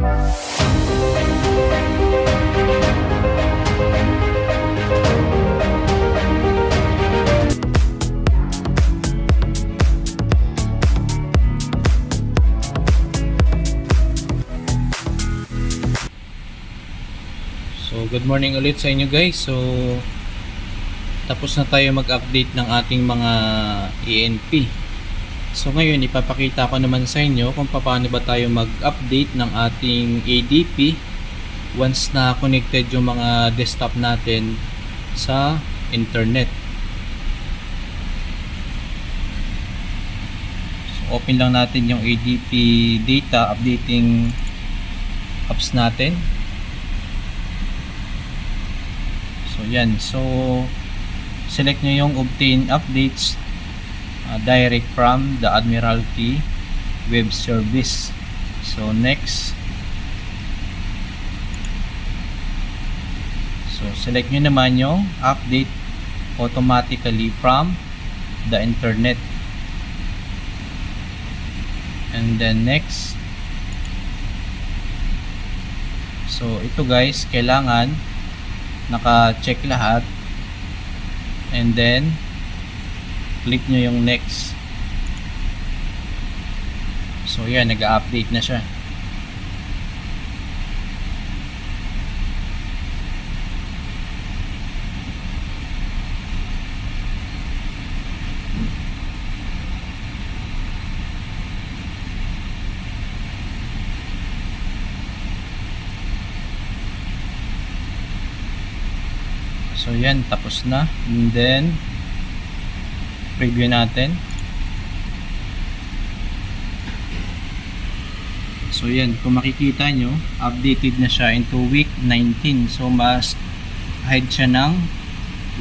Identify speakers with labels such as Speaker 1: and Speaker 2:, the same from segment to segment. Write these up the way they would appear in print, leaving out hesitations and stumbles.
Speaker 1: So good morning ulit sa inyo guys. So tapos na tayo mag-update ng ating mga ENP. So ngayon ipapakita ko naman sa inyo kung paano ba tayo mag-update ng ating ADP once na connected yung mga desktop natin sa internet. So open lang natin yung ADP data updating apps natin. So yan, so select nyo yung obtain updates direct from the Admiralty web service. So next, so select nyo naman yung update automatically from the internet, and then next. So ito guys, kailangan naka-check lahat, and then click nyo yung next. So yan, nag-update na siya. So yan, tapos na. And then preview natin. So yan, kung makikita nyo, updated na siya into week 19. So mas ahead siya ng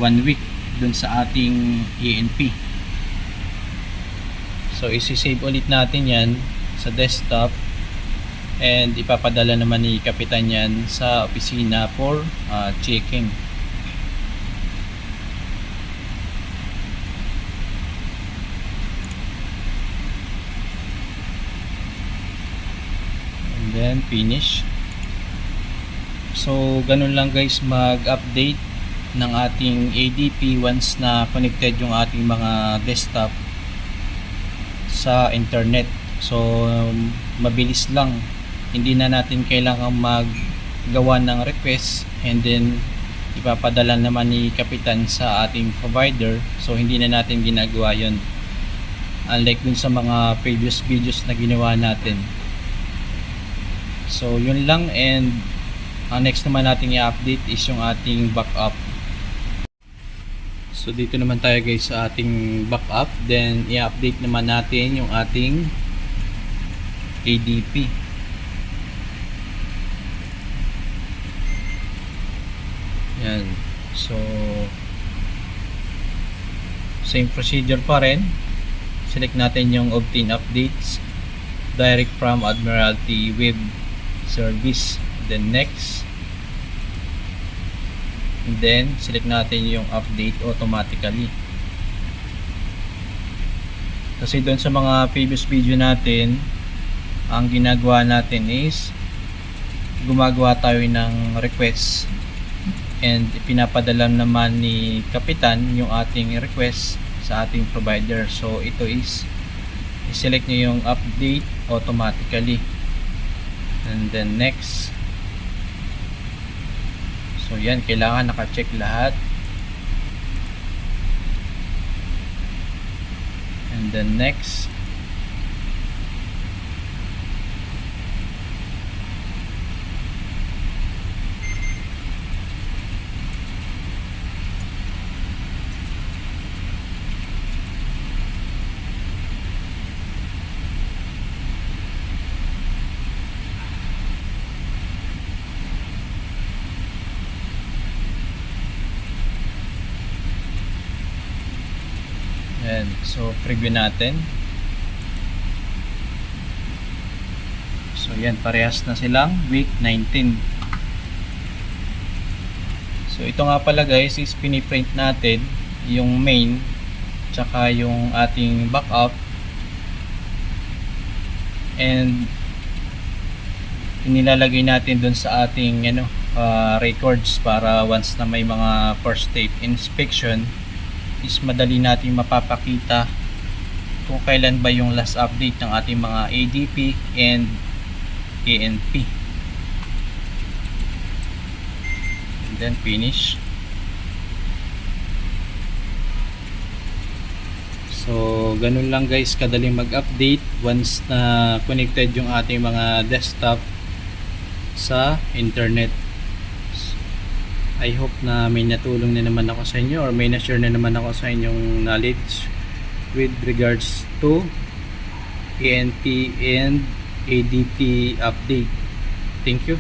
Speaker 1: 1 week dun sa ating ENP. So isi-save ulit natin yan sa desktop, and ipapadala naman ni Kapitan yan sa opisina for checking. Then finish. So ganun lang guys mag-update ng ating ADP once na connected yung ating mga desktop sa internet. So mabilis lang, hindi na natin kailangan maggawa ng request and then ipapadala naman ni Kapitan sa ating provider. So hindi na natin ginagawa yun, unlike dun sa mga previous videos na ginawa natin. So yun lang, and ang next naman natin i-update is yung ating backup. So dito naman tayo guys sa ating backup, then i-update naman natin yung ating ADP. Yan. So same procedure pa rin. Select natin yung obtain updates direct from Admiralty web service, then next, and then select natin yung update automatically. Kasi doon sa mga previous video natin, ang ginagawa natin is gumagawa tayo ng request and pinapadala naman ni Kapitan yung ating request sa ating provider. So ito is i-select nyo yung update automatically, and then next. So yan, kailangan naka-check lahat, and then next. Ayan, so preview natin. So yan, parehas na silang week 19. So ito nga pala guys is piniprint natin yung main tsaka yung ating backup, and inilalagay natin dun sa ating records para once na may mga first state inspection is madali natin mapapakita kung kailan ba yung last update ng ating mga ADP and ANP. And then finish. So ganun lang guys, kadaling mag-update once na connected yung ating mga desktop sa internet. I hope na may natulong na naman ako sa inyo or may na-share na naman ako sa inyong knowledge with regards to ANP and ADP update. Thank you.